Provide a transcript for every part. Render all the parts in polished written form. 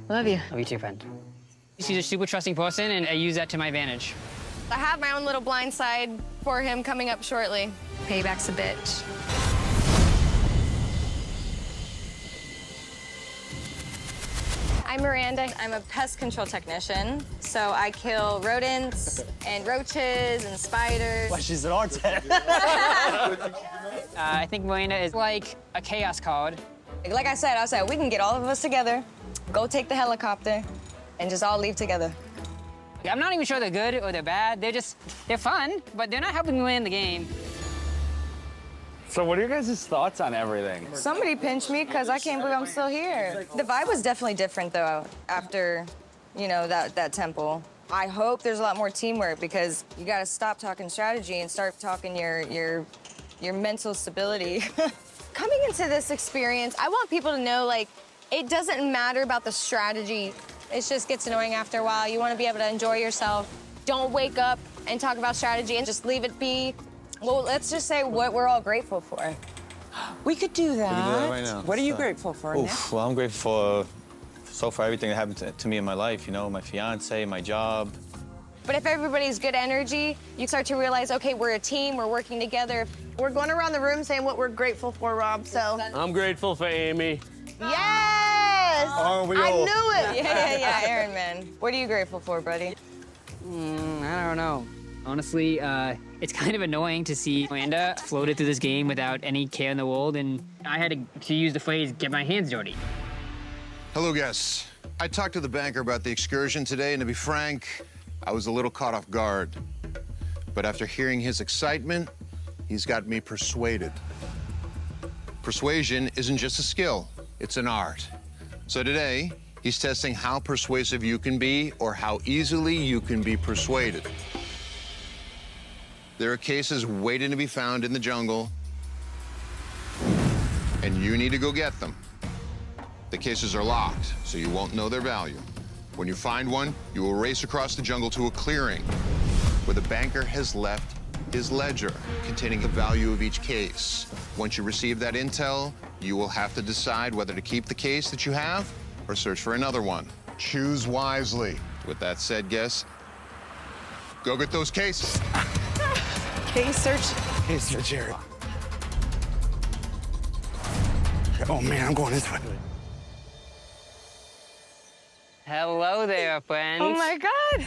Love you. Love you too, friend. She's a super trusting person, and I use that to my advantage. I have my own little blind side for him coming up shortly. Payback's a bitch. I'm Miranda. I'm a pest control technician, so I kill rodents and roaches and spiders. Well, she's an artist. I think Miranda is like a chaos card. Like I said, we can get all of us together, go take the helicopter, and just all leave together. I'm not even sure they're good or they're bad. They're fun, but they're not helping me win the game. So what are your guys' thoughts on everything? Somebody pinched me because I can't believe I'm still here. The vibe was definitely different, though, after, that temple. I hope there's a lot more teamwork because you got to stop talking strategy and start talking your mental stability. Coming into this experience, I want people to know, it doesn't matter about the strategy. It just gets annoying after a while. You want to be able to enjoy yourself. Don't wake up and talk about strategy and just leave it be. Well, let's just say what we're all grateful for. We could do that. We can do that right now. What are you grateful for, Nick? Well, I'm grateful for everything that happened to me in my life, my fiance, my job. But if everybody's good energy, you start to realize, okay, we're a team, we're working together. We're going around the room saying what we're grateful for, Rob, so. I'm grateful for Amy. Yes! Aren't we I all? knew it! Yeah, Aron, man. What are you grateful for, buddy? I don't know. Honestly, it's kind of annoying to see Miranda floated through this game without any care in the world, and I had to use the phrase, get my hands dirty. Hello, guests. I talked to the banker about the excursion today, and to be frank, I was a little caught off guard. But after hearing his excitement, he's got me persuaded. Persuasion isn't just a skill, it's an art. So today, he's testing how persuasive you can be or how easily you can be persuaded. There are cases waiting to be found in the jungle, and you need to go get them. The cases are locked, so you won't know their value. When you find one, you will race across the jungle to a clearing where the banker has left his ledger containing the value of each case. Once you receive that intel, you will have to decide whether to keep the case that you have or search for another one. Choose wisely. With that said, guests, go get those cases. Case search. Case search here. Oh, man, I'm going this way. Hello there, friends. Oh, my God.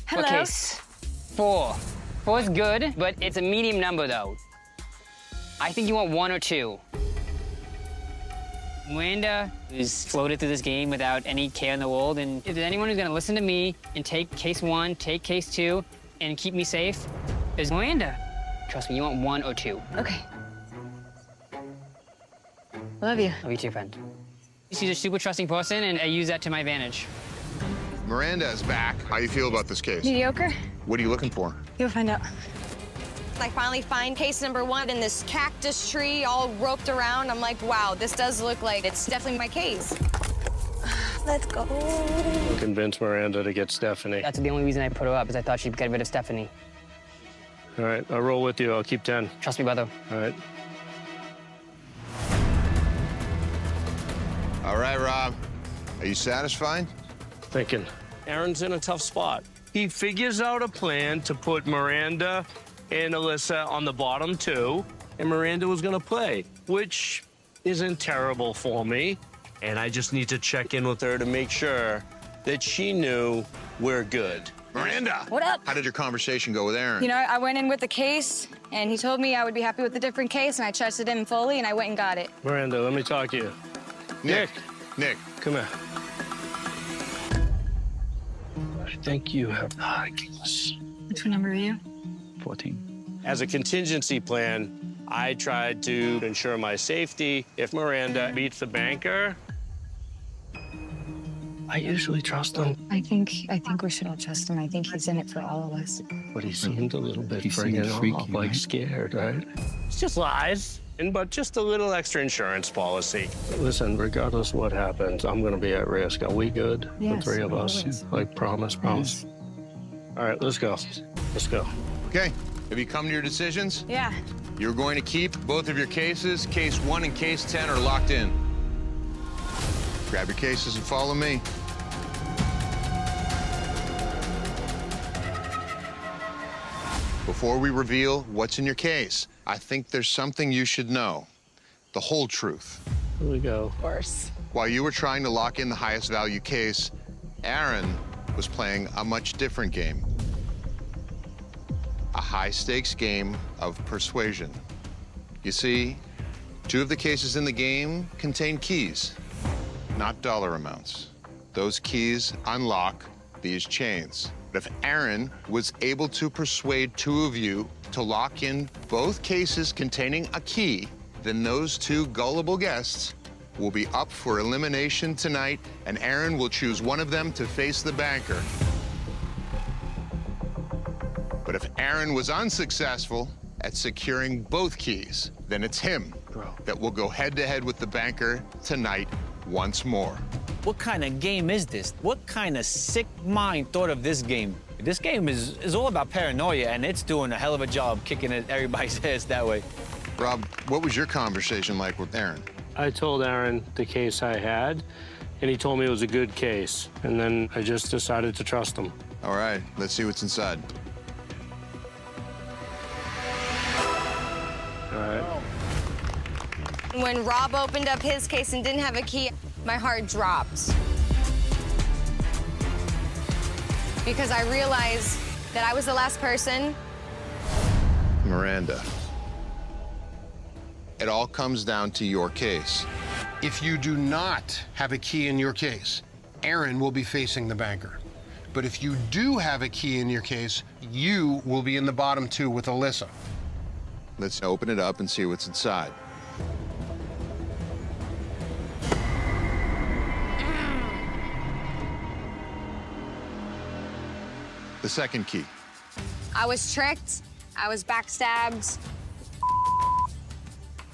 Hello. What case? 4. 4 is good, but it's a medium number, though. I think you want 1 or 2. Miranda is floated through this game without any care in the world, and if there's anyone who's gonna listen to me and take case 1, take case 2, and keep me safe, is Miranda. Trust me, you want 1 or 2. Okay. Love you. Love you too, friend. She's a super trusting person, and I use that to my advantage. Miranda is back. How you feel about this case? Mediocre? What are you looking for? You'll find out. I finally find case number 1 in this cactus tree all roped around. I'm like, wow, this does look like it's definitely my case. Let's go. Convince Miranda to get Stephanie. That's the only reason I put her up, is I thought she'd get rid of Stephanie. All right, I'll roll with you. I'll keep 10. Trust me, brother. All right. All right, Rob. Are you satisfied? Thinking. Aron's in a tough spot. He figures out a plan to put Miranda and Alyssa on the bottom 2, and Miranda was gonna play, which isn't terrible for me. And I just need to check in with her to make sure that she knew we're good. Miranda! What up? How did your conversation go with Aron? I went in with the case, and he told me I would be happy with a different case, and I trusted him fully, and I went and got it. Miranda, let me talk to you. Nick. Come here. I think you have the high case. Which number are you? 14. As a contingency plan, I tried to ensure my safety. If Miranda beats the banker, I usually trust him. I think we should all trust him. I think he's in it for all of us. But he seemed a little bit He seemed friggin' freaky, off, like right? scared, right? It's just lies, but just a little extra insurance policy. Listen, regardless of what happens, I'm gonna be at risk. Are we good? Yes, The 3 of us? always. Like, promise. Yes. All right, let's go. Let's go. Okay. Have you come to your decisions? Yeah. You're going to keep both of your cases. Case 1 and case 10 are locked in. Grab your cases and follow me. Before we reveal what's in your case, I think there's something you should know. The whole truth. Here we go. Of course. While you were trying to lock in the highest value case, Aron was playing a much different game. A high-stakes game of persuasion. You see, 2 of the cases in the game contain keys, not dollar amounts. Those keys unlock these chains. But if Aron was able to persuade 2 of you to lock in both cases containing a key, then those 2 gullible guests will be up for elimination tonight, and Aron will choose one of them to face the banker. But if Aron was unsuccessful at securing both keys, then it's him that will go head-to-head with the banker tonight once more. What kind of game is this? What kind of sick mind thought of this game? This game is all about paranoia, and it's doing a hell of a job kicking everybody's ass that way. Rob, what was your conversation like with Aron? I told Aron the case I had, and he told me it was a good case. And then I just decided to trust him. All right, let's see what's inside. All right. When Rob opened up his case and didn't have a key, my heart dropped. Because I realized that I was the last person. Miranda. It all comes down to your case. If you do not have a key in your case, Aron will be facing the banker. But if you do have a key in your case, you will be in the bottom 2 with Alyssa. Let's open it up and see what's inside. The second key. I was tricked. I was backstabbed.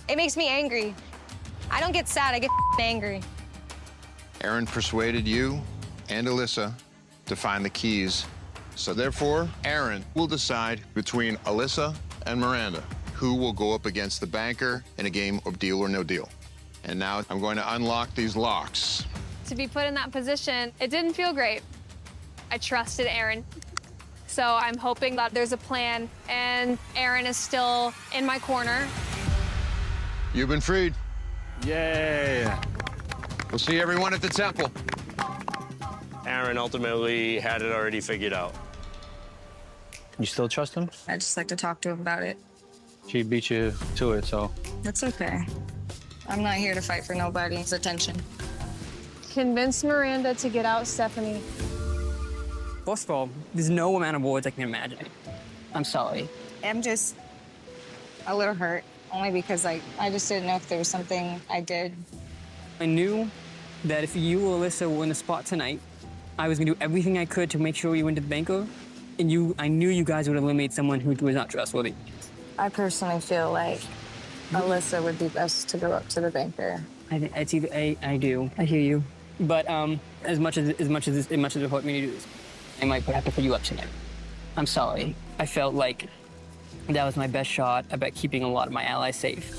It makes me angry. I don't get sad, I get angry. Aron persuaded you and Alyssa to find the keys. So therefore, Aron will decide between Alyssa and Miranda who will go up against the banker in a game of Deal or No Deal. And now I'm going to unlock these locks. To be put in that position, it didn't feel great. I trusted Aron. So I'm hoping that there's a plan and Aron is still in my corner. You've been freed. Yay. We'll see everyone at the temple. Aron ultimately had it already figured out. You still trust him? I just like to talk to him about it. She beat you to it, so. That's okay. I'm not here to fight for nobody's attention. Convince Miranda to get out Stephanie. First of all, there's no amount of words I can imagine. I'm sorry. I'm just a little hurt, only because I just didn't know if there was something I did. I knew that if you or Alyssa were in the spot tonight, I was gonna do everything I could to make sure you went to the banker, and I knew you guys would eliminate someone who was not trustworthy. I personally feel like Alyssa would be best to go up to the banker. I think it's either I do. I hear you. But as much as it hurt me to do this, I might have to put you up tonight. I'm sorry. I felt like that was my best shot about keeping a lot of my allies safe.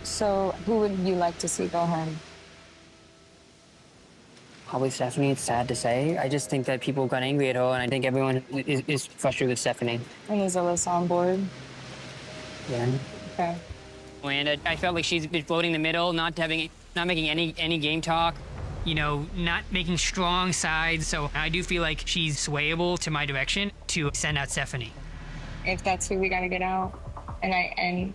So who would you like to see go home? Probably Stephanie. It's sad to say. I just think that people got angry at her, and I think everyone is frustrated with Stephanie. And is Alyssa on board? Yeah. Okay. And I felt like she's been floating in the middle, not making any game talk, you know, not making strong sides. So I do feel like she's swayable to my direction to send out Stephanie. If that's who we gotta get out, and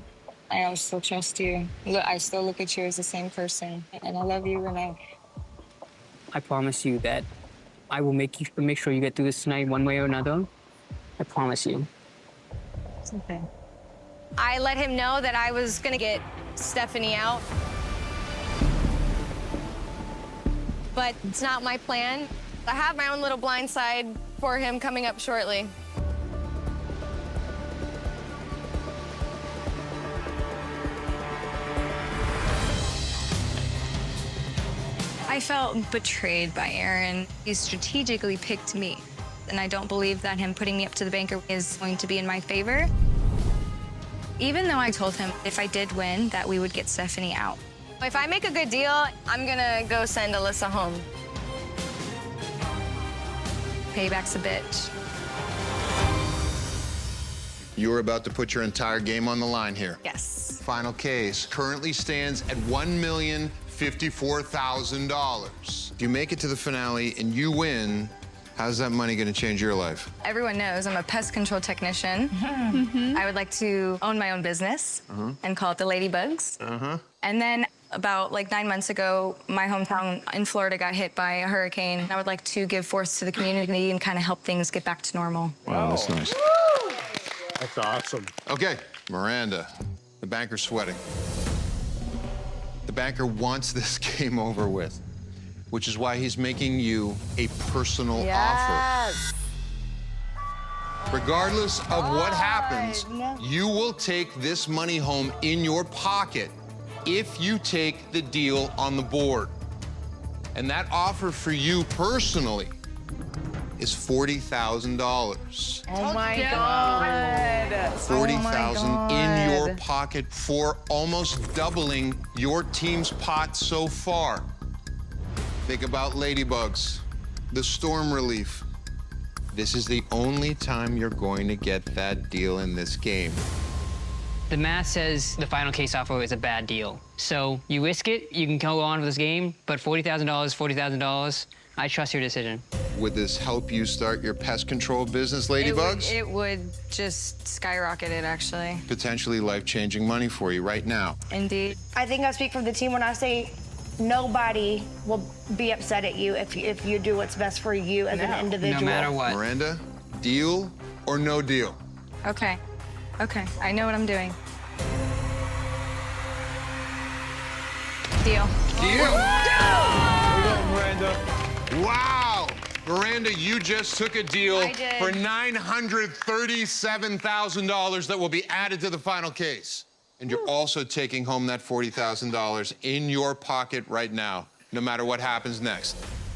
I still trust you. Look, I still look at you as the same person, and I love you, and I promise you that I will make sure you get through this tonight one way or another. I promise you. it's okay. I let him know that I was gonna get Stephanie out. But it's not my plan. I have my own little blind side for him coming up shortly. I felt betrayed by Aron. He strategically picked me, and I don't believe that him putting me up to the banker is going to be in my favor. Even though I told him if I did win, that we would get Stephanie out. If I make a good deal, I'm gonna go send Alyssa home. Payback's a bitch. You're about to put your entire game on the line here. Yes. Final case currently stands at $1,054,000. If you make it to the finale and you win, how's that money gonna change your life? Everyone knows I'm a pest control technician. I would like to own my own business and call it the Ladybugs. And then about like 9 months ago, my hometown in Florida got hit by a hurricane. I would like to give force to the community and kind of help things get back to normal. Wow, that's nice. That's awesome. Okay, Miranda, the banker's sweating. The banker wants this game over with, which is why he's making you a personal offer. Regardless of what happens, you will take this money home in your pocket if you take the deal on the board. And that offer for you personally is $40,000. Oh my God. $40,000 in your pocket for almost doubling your team's pot so far. Think about Ladybugs, the storm relief. This is the only time you're going to get that deal in this game. The math says the final case offer is a bad deal. So you risk it, you can go on with this game, but $40,000, $40,000, I trust your decision. Would this help you start your pest control business, Ladybugs? It would just skyrocket it, actually. Potentially life-changing money for you right now. Indeed. I think I speak for the team when I say nobody will be upset at you if you do what's best for you as an individual. No matter what. Miranda, deal or no deal? Okay. Okay, I know what I'm doing. Deal. Deal! Miranda. Wow! Miranda, you just took a deal I did. for $937,000 that will be added to the final case. And you're also taking home that $40,000 in your pocket right now, no matter what happens next.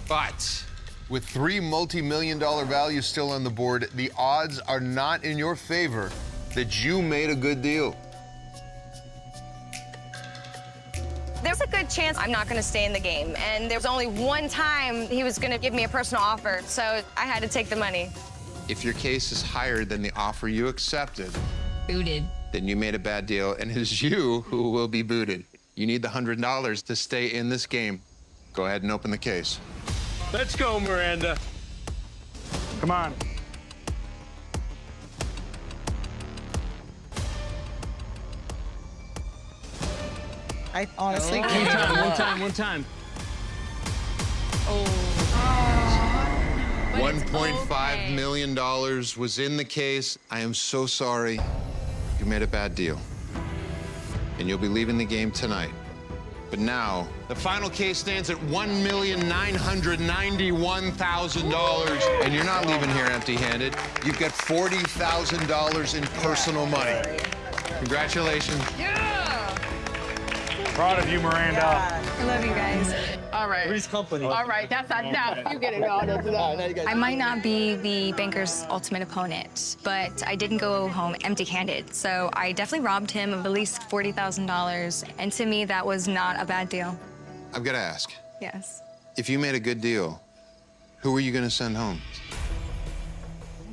But with 3 multi-million-dollar values still on the board, the odds are not in your favor that you made a good deal. There's a good chance I'm not gonna stay in the game. And there was only one time he was gonna give me a personal offer, so I had to take the money. If your case is higher than the offer you accepted, Booted. then you made a bad deal, and it is you who will be booted. You need the $100 to stay in this game. Go ahead and open the case. Let's go, Miranda. Come on. I honestly One can't. time, one time. $1.5 million was in the case. I am so sorry. You made a bad deal. And you'll be leaving the game tonight. But now, the final case stands at $1,991,000. And you're not leaving here empty-handed. You've got $40,000 in personal money. Congratulations. Proud of you, Miranda. I love you guys. All right. Three's company. All right, that's enough. You get it all. That's enough. I might not be the banker's ultimate opponent, but I didn't go home empty-handed. So I definitely robbed him of at least $40,000. And to me, that was not a bad deal. I've got to ask, Yes. if you made a good deal, who are you going to send home?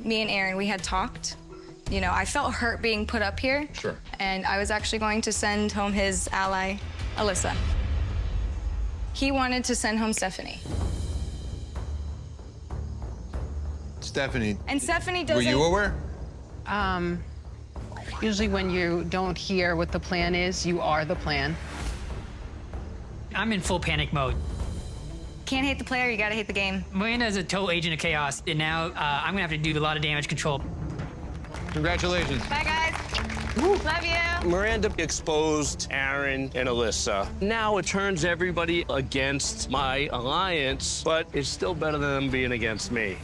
Me and Aron, we had talked. You know, I felt hurt being put up here. Sure. And I was actually going to send home his ally, Alyssa. He wanted to send home Stephanie. Stephanie, And Stephanie were doesn't... you aware? Usually when you don't hear what the plan is, you are the plan. I'm in full panic mode. Can't hate the player, you gotta hate the game. Miranda is a total agent of chaos, and now I'm gonna have to do a lot of damage control. Congratulations. Bye, guys. Love you. Miranda exposed Aron and Alyssa. Now it turns everybody against my alliance, but it's still better than them being against me.